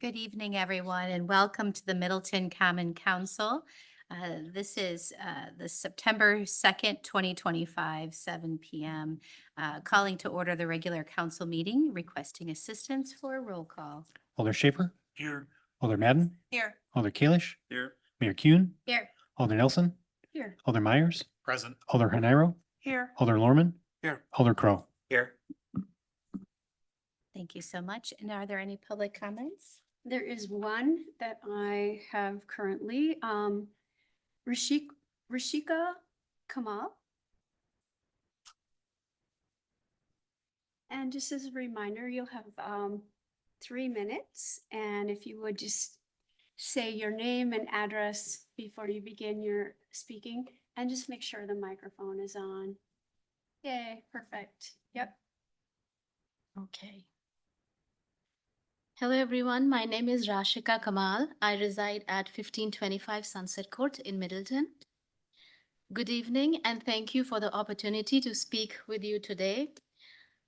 Good evening, everyone, and welcome to the Middleton Common Council. This is the September 2nd, 2025, 7 p.m. Calling to order the regular council meeting, requesting assistance for a roll call. Alder Schaefer, Here. Alder Madden, Here. Alder Kalish, Here. Mayor Kuhn, Here. Alder Nelson, Here. Alder Myers, Present. Alder Haniro, Here. Alder Lorman, Here. Alder Crow. Here. Thank you so much. And are there any public comments? There is one that I have currently, Rishika Kamal. And just as a reminder, you'll have 3 minutes. And if you would just say your name and address before you begin your speaking, and just make sure the microphone is on. Yay, perfect. Yep. Okay. Hello, everyone. My name is Rashika Kamal. I reside at 1525 Sunset Court in Middleton. Good evening, and thank you for the opportunity to speak with you today.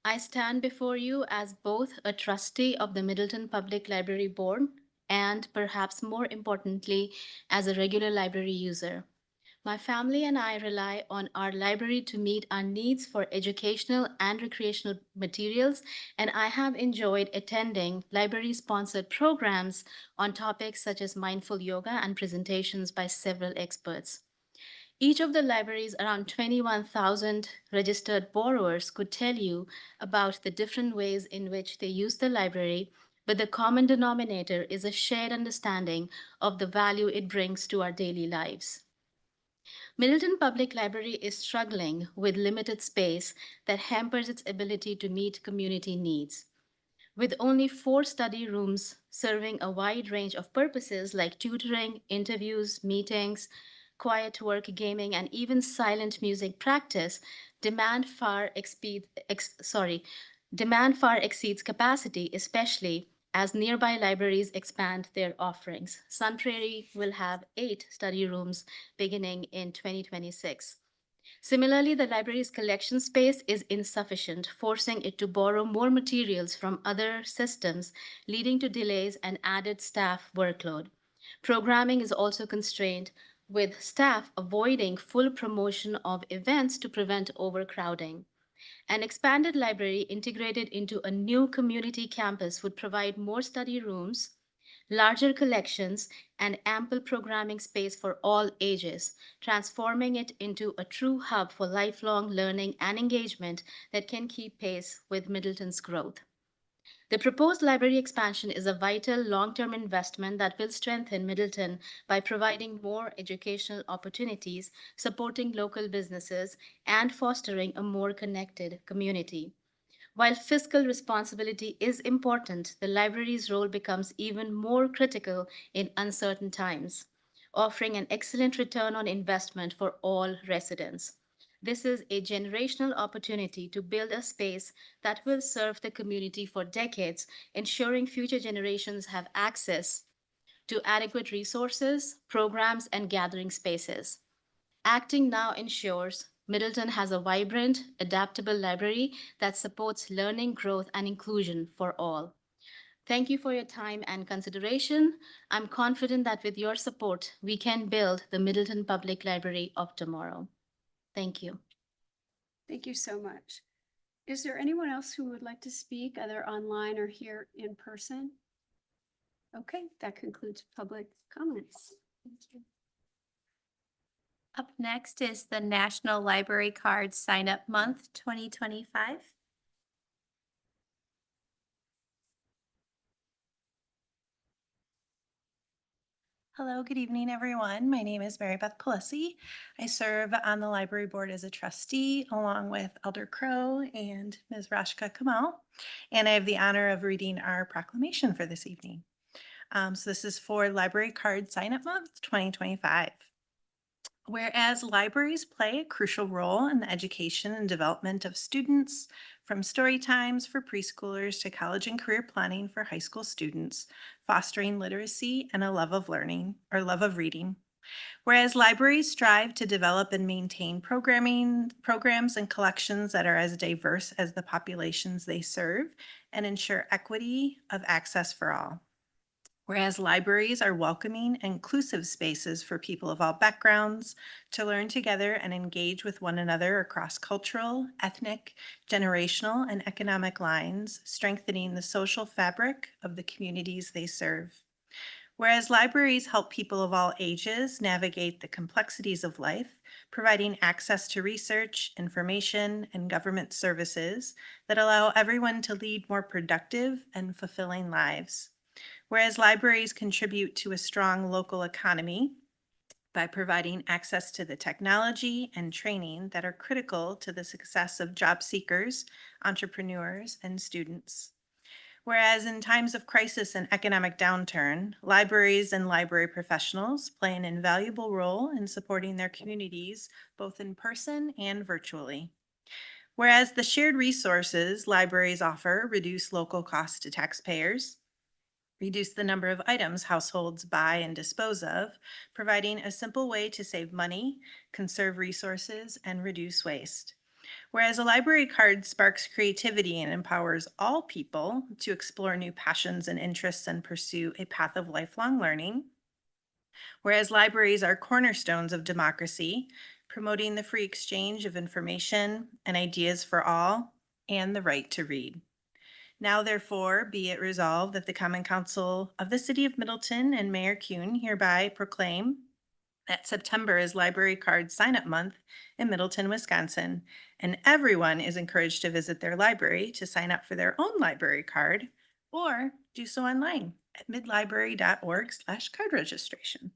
I stand before you as both a trustee of the Middleton Public Library Board and, perhaps more importantly, as a regular library user. My family and I rely on our library to meet our needs for educational and recreational materials, and I have enjoyed attending library-sponsored programs on topics such as mindful yoga and presentations by several experts. Each of the library's around 21,000 registered borrowers could tell you about the different ways in which they use the library, but the common denominator is a shared understanding of the value it brings to our daily lives. Middleton Public Library is struggling with limited space that hampers its ability to meet community needs. With only 4 study rooms serving a wide range of purposes like tutoring, interviews, meetings, quiet work, gaming, and even silent music practice, demand far exceeds capacity, especially as nearby libraries expand their offerings. Sun Prairie will have 8 study rooms beginning in 2026. Similarly, the library's collection space is insufficient, forcing it to borrow more materials from other systems, leading to delays and added staff workload. Programming is also constrained, with staff avoiding full promotion of events to prevent overcrowding. An expanded library integrated into a new community campus would provide more study rooms, larger collections, and ample programming space for all ages, transforming it into a true hub for lifelong learning and engagement that can keep pace with Middleton's growth. The proposed library expansion is a vital long-term investment that will strengthen Middleton by providing more educational opportunities, supporting local businesses, and fostering a more connected community. While fiscal responsibility is important, the library's role becomes even more critical in uncertain times, offering an excellent return on investment for all residents. This is a generational opportunity to build a space that will serve the community for decades, ensuring future generations have access to adequate resources, programs, and gathering spaces. Acting now ensures Middleton has a vibrant, adaptable library that supports learning, growth, and inclusion for all. Thank you for your time and consideration. I'm confident that with your support, we can build the Middleton Public Library of tomorrow. Thank you. Thank you so much. Is there anyone else who would like to speak, either online or here in person? Okay, that concludes public comments. Thank you. Up next is the National Library Card Sign Up Month 2025. Hello, good evening, everyone. My name is Mary Beth Palisi. I serve on the library board as a trustee along with Elder Crow and Ms. Rashka Kamal. And I have the honor of reading our proclamation for this evening. So this is for Library Card Sign Up Month 2025. Whereas libraries play a crucial role in the education and development of students, from story times for preschoolers to college and career planning for high school students, fostering literacy and a love of learning or love of reading. Whereas libraries strive to develop and maintain programs and collections that are as diverse as the populations they serve and ensure equity of access for all. Whereas libraries are welcoming, inclusive spaces for people of all backgrounds to learn together and engage with one another across cultural, ethnic, generational, and economic lines, strengthening the social fabric of the communities they serve. Whereas libraries help people of all ages navigate the complexities of life, providing access to research, information, and government services that allow everyone to lead more productive and fulfilling lives. Whereas libraries contribute to a strong local economy by providing access to the technology and training that are critical to the success of job seekers, entrepreneurs, and students. Whereas in times of crisis and economic downturn, libraries and library professionals play an invaluable role in supporting their communities, both in person and virtually. Whereas the shared resources libraries offer reduce local costs to taxpayers, reduce the number of items households buy and dispose of, providing a simple way to save money, conserve resources, and reduce waste. Whereas a library card sparks creativity and empowers all people to explore new passions and interests and pursue a path of lifelong learning. Whereas libraries are cornerstones of democracy, promoting the free exchange of information and ideas for all, and the right to read. Now therefore be it resolved that the Common Council of the City of Middleton and Mayor Kuhn hereby proclaim that September is Library Card Sign-Up Month in Middleton, Wisconsin, and everyone is encouraged to visit their library to sign up for their own library card or do so online at midlibrary.org/card registration.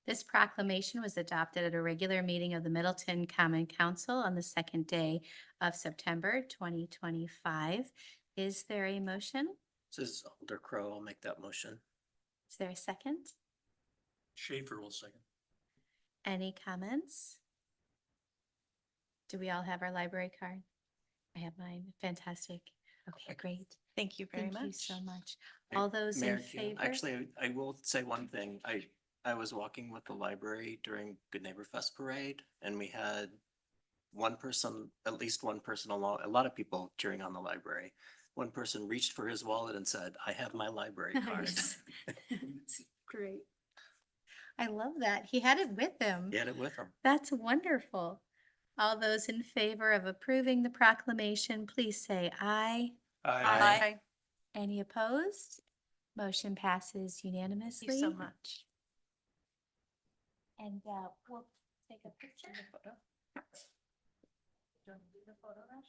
This proclamation was adopted at a regular meeting of the Middleton Common Council on the second day of September 2025. Is there a motion? This is Alder Crow. I'll make that motion. Is there a second? Schaefer will second. Any comments? Do we all have our library card? I have mine. Fantastic. Okay, great. Thank you very Thank much. you so much. Hey, All those in Mayor Kuhn, favor? Actually, I will say one thing. I was walking with the library during Good Neighbor Fest parade, and we had one person, at least one person along, a lot of people cheering on the library. One person reached for his wallet and said, "I have my library card." Nice. Great. I love that. He had it with him. He had it with him. That's wonderful. All those in favor of approving the proclamation, please say aye. Aye. Any opposed? Motion passes unanimously. Thank you so much. And we'll take a picture. Do you want to do the photo, Raj?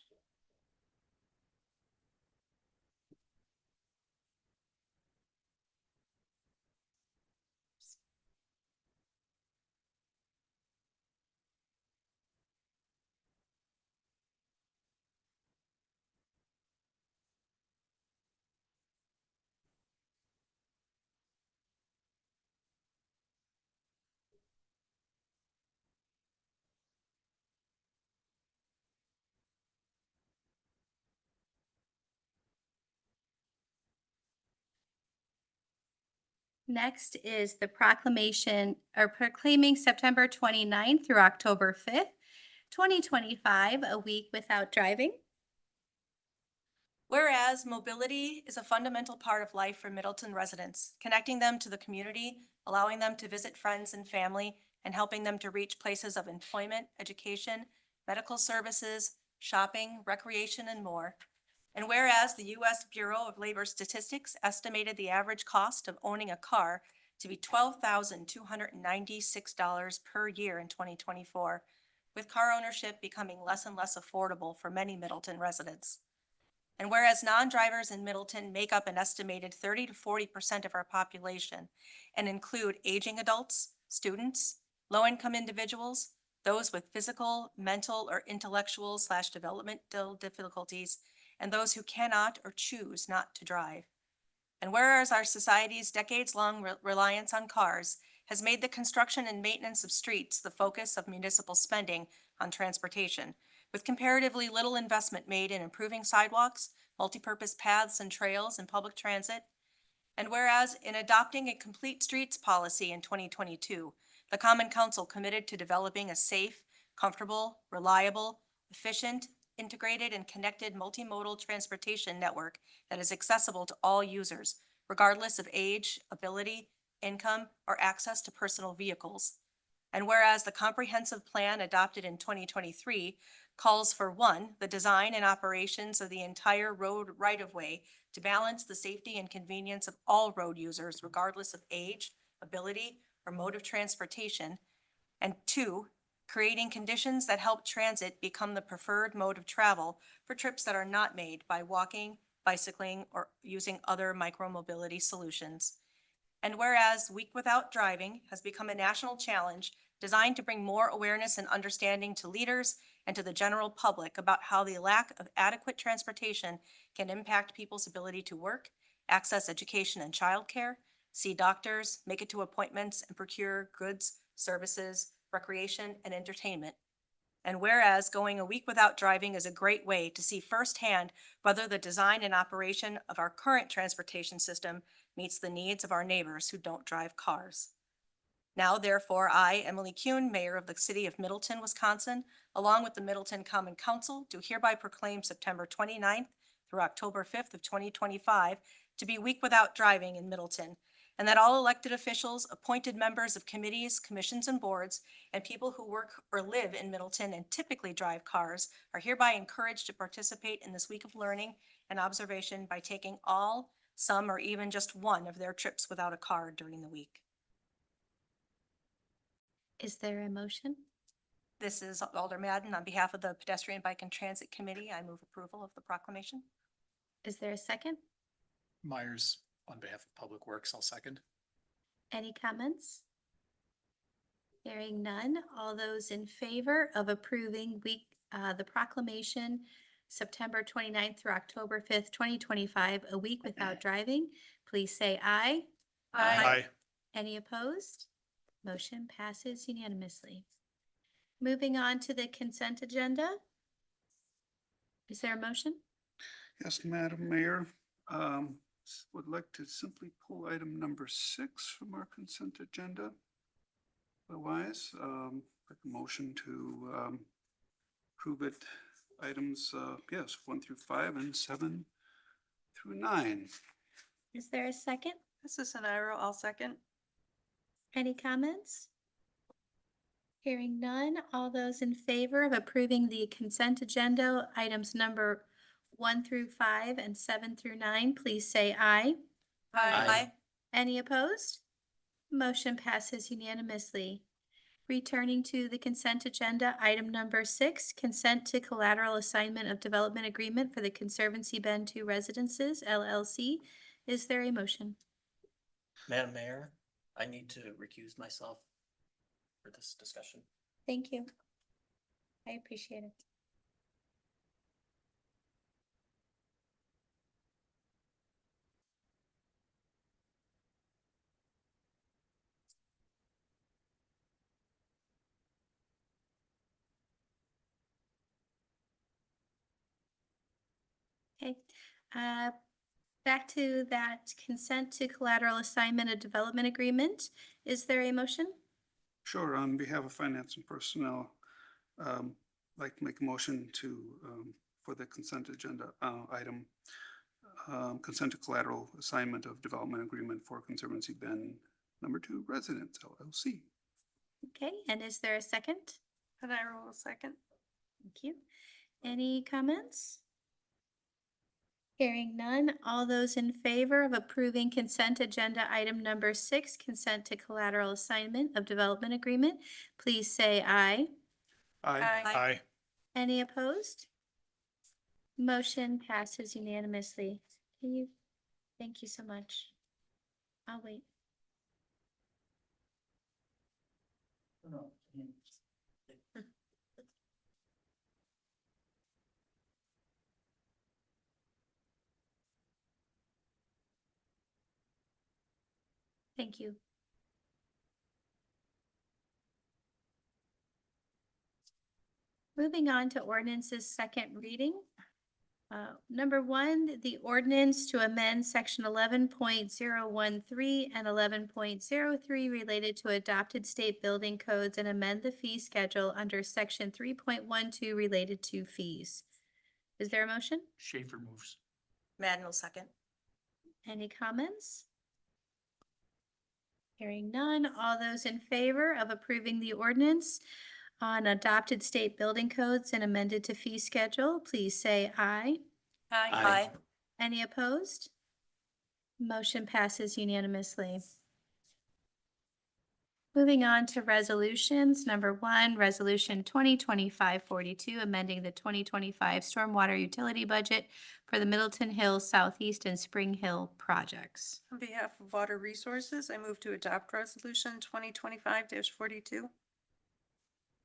Next is the proclamation or proclaiming September 29th through October 5th, 2025, a week without driving. Whereas mobility is a fundamental part of life for Middleton residents, connecting them to the community, allowing them to visit friends and family, and helping them to reach places of employment, education, medical services, shopping, recreation, and more. And whereas the U.S. Bureau of Labor Statistics estimated the average cost of owning a car to be $12,296 per year in 2024, with car ownership becoming less and less affordable for many Middleton residents. And whereas non-drivers in Middleton make up an estimated 30 to 40% of our population and include aging adults, students, low-income individuals, those with physical, mental, or intellectual/developmental difficulties, and those who cannot or choose not to drive. And whereas our society's decades-long reliance on cars has made the construction and maintenance of streets the focus of municipal spending on transportation, with comparatively little investment made in improving sidewalks, multipurpose paths and trails, and public transit. And whereas in adopting a complete streets policy in 2022, the Common Council committed to developing a safe, comfortable, reliable, efficient, integrated and connected multimodal transportation network that is accessible to all users, regardless of age, ability, income, or access to personal vehicles. And whereas the comprehensive plan adopted in 2023 calls for one, the design and operations of the entire road right-of-way to balance the safety and convenience of all road users regardless of age, ability, or mode of transportation. And two, creating conditions that help transit become the preferred mode of travel for trips that are not made by walking, bicycling, or using other micromobility solutions. And whereas Week Without Driving has become a national challenge designed to bring more awareness and understanding to leaders and to the general public about how the lack of adequate transportation can impact people's ability to work, access education and childcare, see doctors, make it to appointments, and procure goods, services, recreation, and entertainment. And whereas going a week without driving is a great way to see firsthand whether the design and operation of our current transportation system meets the needs of our neighbors who don't drive cars. Now, therefore, I, Emily Kuhn, Mayor of the City of Middleton, Wisconsin, along with the Middleton Common Council, do hereby proclaim September 29th through October 5th of 2025 to be Week Without Driving in Middleton, and that all elected officials, appointed members of committees, commissions, and boards, and people who work or live in Middleton and typically drive cars are hereby encouraged to participate in this week of learning and observation by taking all, some, or even just one of their trips without a car during the week. Is there a motion? This is Alder Madden on behalf of the Pedestrian Bike and Transit Committee. I move approval of the proclamation. Is there a second? Myers, on behalf of Public Works, I'll second. Any comments? Hearing none, all those in favor of approving the proclamation September 29th through October 5th, 2025, a week without driving, please say aye. Aye. Any opposed? Motion passes unanimously. Moving on to the consent agenda. Is there a motion? Yes, Madam Mayor, would like to simply pull item number 6 from our consent agenda. Otherwise, like a motion to approve it, items, yes, 1 through 5 and 7 through 9. Is there a second? This is an arrow. I'll second. Any comments? Hearing none, all those in favor of approving the consent agenda, items number 1 through 5 and 7 through 9, please say aye. Aye. Any opposed? Motion passes unanimously. Returning to the consent agenda, item number 6, consent to collateral assignment of development agreement for the Conservancy Bend 2 Residences LLC. Is there a motion? Madam Mayor, I need to recuse myself for this discussion. Thank you. I appreciate it. Okay, back to that consent to collateral assignment of development agreement. Is there a motion? Sure, on behalf of Finance and Personnel, like to make a motion to, for the consent agenda item, consent to collateral assignment of development agreement for Conservancy Bend number 2 Residence LLC. Okay, and is there a second? An arrow will second. Thank you. Any comments? Hearing none, all those in favor of approving consent agenda item number 6, consent to collateral assignment of development agreement, please say aye. Aye. Aye. Any opposed? Motion passes unanimously. Thank you so much. I'll wait. Thank you. Moving on to ordinance's second reading. Number 1, the ordinance to amend section 11.013 and 11.03 related to adopted state building codes and amend the fee schedule under section 3.12 related to fees. Is there a motion? Schaefer moves. Madden will second. Any comments? Hearing none, all those in favor of approving the ordinance on adopted state building codes and amended to fee schedule, please say aye. Aye. Any opposed? Motion passes unanimously. Moving on to resolutions. Number one, Resolution 2025-42, amending the 2025 stormwater utility budget for the Middleton Hill Southeast and Spring Hill projects. On behalf of Water Resources, I move to adopt resolution 2025-42.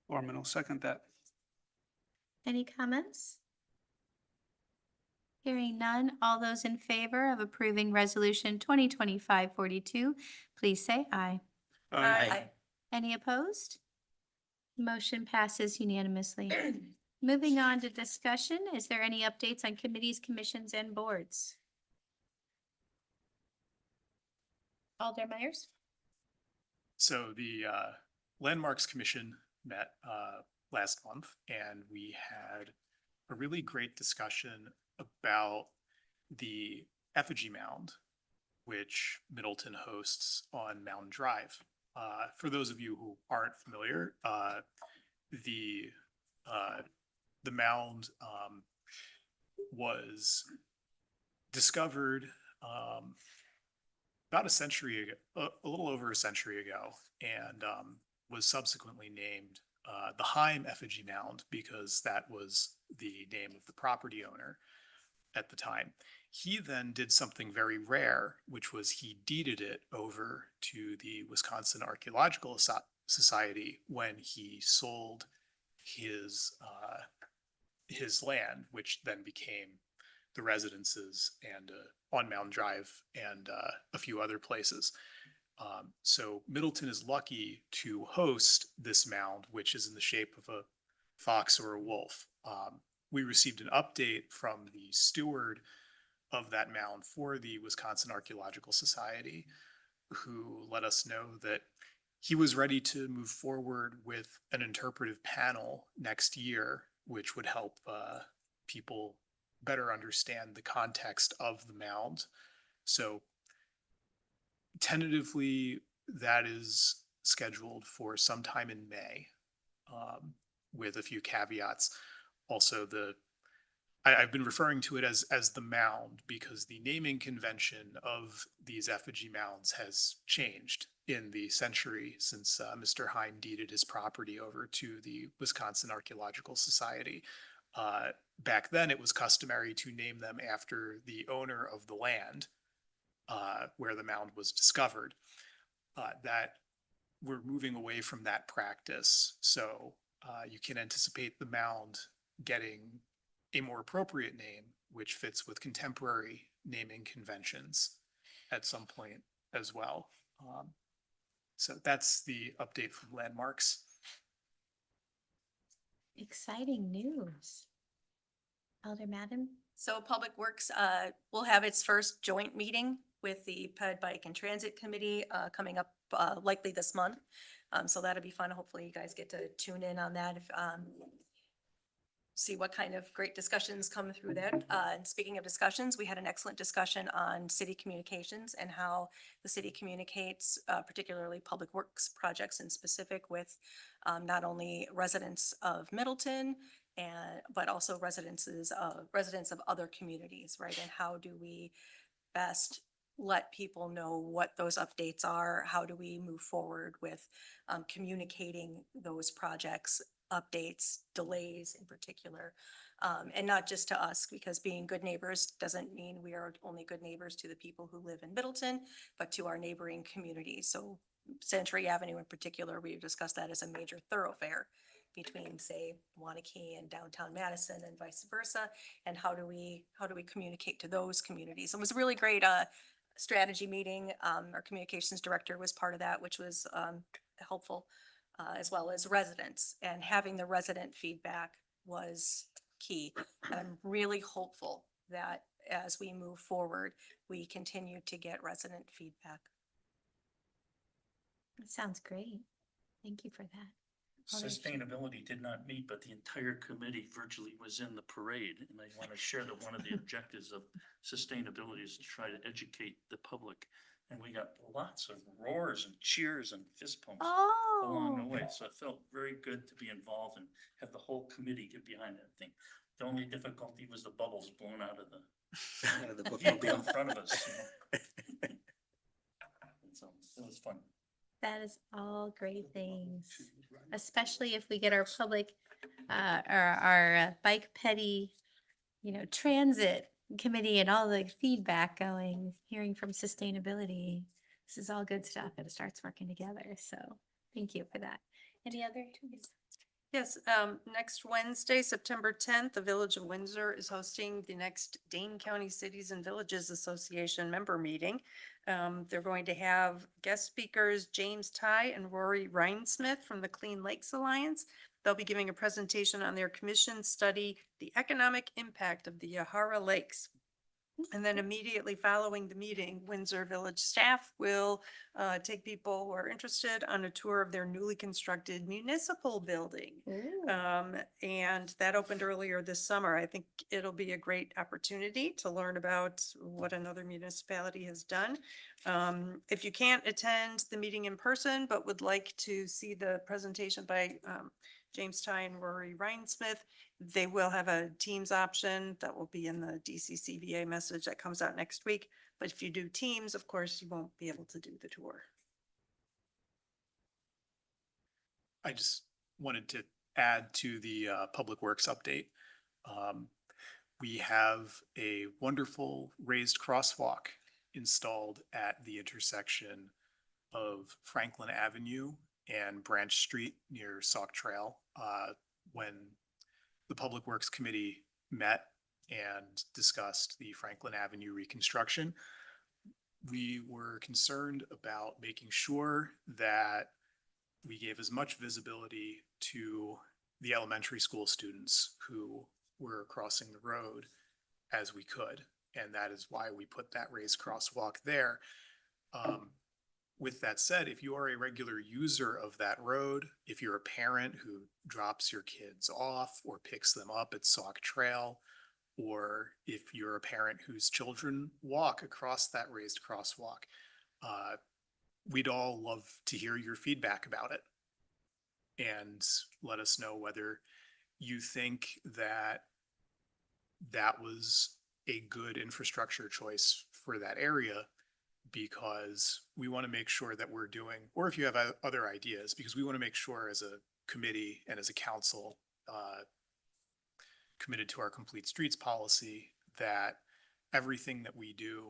Gorman will second that. Any comments? Hearing none, all those in favor of approving Resolution 2025-42, please say aye. Aye. Any opposed? Motion passes unanimously. Moving on to discussion, is there any updates on committees, commissions, and boards? Alder Myers? So the Landmarks Commission met last month, and we had a really great discussion about the effigy mound, which Middleton hosts on Mountain Drive. For those of you who aren't familiar, the mound was discovered about a century ago, a little over a century ago, and was subsequently named the Heim Effigy Mound because that was the name of the property owner at the time. He then did something very rare, which was he deeded it over to the Wisconsin Archaeological Society when he sold his land, which then became the residences and on Mountain Drive and a few other places. So Middleton is lucky to host this mound, which is in the shape of a fox or a wolf. We received an update from the steward of that mound for the Wisconsin Archaeological Society, who let us know that he was ready to move forward with an interpretive panel next year, which would help people better understand the context of the mound. So tentatively, that is scheduled for sometime in May, with a few caveats. Also, I've been referring to it as the mound because the naming convention of these effigy mounds has changed in the century since Mr. Heim deeded his property over to the Wisconsin Archaeological Society. Back then, it was customary to name them after the owner of the land where the mound was discovered. That we're moving away from that practice, so you can anticipate the mound getting a more appropriate name, which fits with contemporary naming conventions at some point as well. So that's the update from Landmarks. Exciting news. Alder Madden? So Public Works will have its first joint meeting with the Ped Bike and Transit Committee coming up likely this month. So that'll be fun. Hopefully you guys get to tune in on that. See what kind of great discussions come through that. And speaking of discussions, we had an excellent discussion on city communications and how the city communicates, particularly public works projects in specific with not only residents of Middleton but also residents of other communities, right? And how do we best let people know what those updates are? How do we move forward with communicating those projects, updates, delays in particular, and not just to us, because being good neighbors doesn't mean we are only good neighbors to the people who live in Middleton, but to our neighboring communities. So Century Avenue in particular, we've discussed that as a major thoroughfare between, say, Wanakee and downtown Madison and vice versa. And how do we communicate to those communities? It was a really great strategy meeting. Our communications director was part of that, which was helpful, as well as residents, and having the resident feedback was key. And I'm really hopeful that as we move forward, we continue to get resident feedback. That sounds great. Thank you for that. Alder- Sustainability did not meet, but the entire committee virtually was in the parade. And I want to share that one of the objectives of sustainability is to try to educate the public. And we got lots of roars and cheers and fist pumps along the Oh, way. So it felt very good to be involved and have the whole committee get behind that thing. The only difficulty was the bubbles blown out of the The vehicle in front of us, And so it was fun. that is all great things, especially if we get our public, our bike petty, transit committee and all the feedback going, hearing from sustainability. This is all good stuff and it starts working together. So thank you for that. Any other? Yes, next Wednesday, September 10th, the Village of Windsor is hosting the next Dane County Cities and Villages Association member meeting. They're going to have guest speakers James Ty and Rory Rhinesmith from the Clean Lakes Alliance. They'll be giving a presentation on their commission study, The Economic Impact of the Yahara Lakes. And then immediately following the meeting, Windsor Village staff will take people who are interested on a tour of their newly constructed municipal building. And that opened earlier this summer. I think it'll be a great opportunity to learn about what another municipality has done. If you can't attend the meeting in person, but would like to see the presentation by James Ty and Rory Rhinesmith, they will have a Teams option that will be in the DCCVA message that comes out next week. But if you do Teams, of course, you won't be able to do the tour. I just wanted to add to the Public Works update. We have a wonderful raised crosswalk installed at the intersection of Franklin Avenue and Branch Street near Sauk Trail. When the Public Works Committee met and discussed the Franklin Avenue reconstruction, we were concerned about making sure that we gave as much visibility to the elementary school students who were crossing the road as we could. And that is why we put that raised crosswalk there. With that said, if you are a regular user of that road, if you're a parent who drops your kids off or picks them up at Sauk Trail, or if you're a parent whose children walk across that raised crosswalk, we'd all love to hear your feedback about it. And let us know whether you think that that was a good infrastructure choice for that area, because we want to make sure that we're doing, or if you have other ideas, because we want to make sure as a committee and as a council committed to our complete streets policy, that everything that we do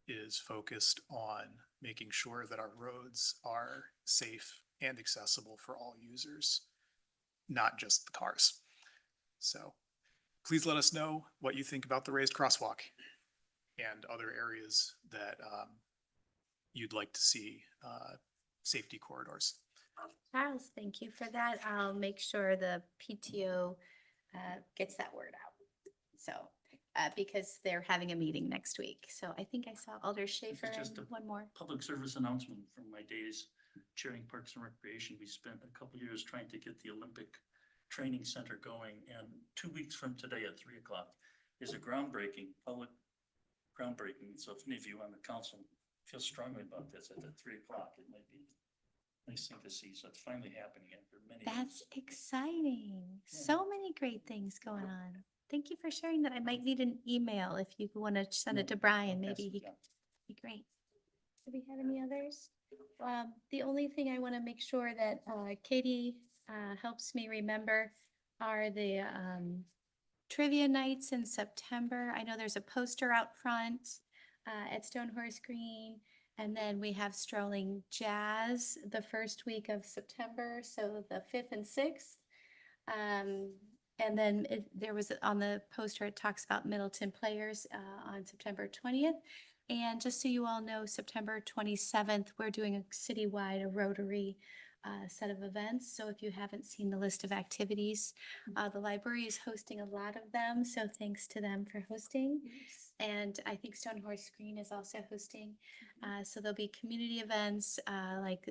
is focused on making sure that our roads are safe and accessible for all users, not just the cars. So please let us know what you think about the raised crosswalk and other areas that you'd like to see safety corridors. Charles, thank you for that. I'll make sure the PTO gets that word out. So, because they're having a meeting next week. So I think I saw Alder Schaefer just and a- one more. Public service announcement from my days chairing Parks and Recreation. We spent a couple years trying to get the Olympic Training Center going, and 2 weeks from today at 3 o'clock is a public groundbreaking. So if any of you on the council feel strongly about this, at 3 o'clock, it might be a nice thing to see. So it's finally happening after many That's years. exciting. Yeah. So many great things going on. Thank you for sharing that. I might need an email if you want to send it to Brian. I'll pass Maybe it he down. could be great. Do we have any others? The only thing I want to make sure that Katie helps me remember are the trivia nights in September. I know there's a poster out front at Stonehorse Green. And then we have Strolling Jazz the first week of September, so the 5th and 6th. And then there was on the poster, it talks about Middleton Players on September 20th. And just so you all know, September 27th, we're doing a citywide, a Rotary set of events. So if you haven't seen the list of activities, the library is hosting a lot of them. So thanks to them for hosting. And I think Stone Horse Green is also hosting. So there'll be community events, like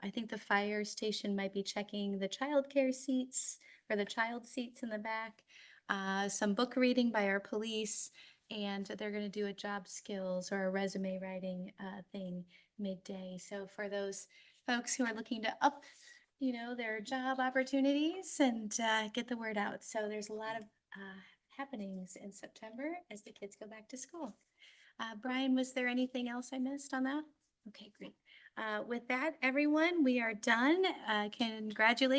I think the fire station might be checking the childcare seats or the child seats in the back. Some book reading by our police, and they're going to do a job skills or a resume writing thing midday. So for those folks who are looking to up, their job opportunities and get the word out. So there's a lot of happenings in September as the kids go back to school. Brian, was there anything else I missed on that? Okay, great. With that, everyone, we are done. Congratulations.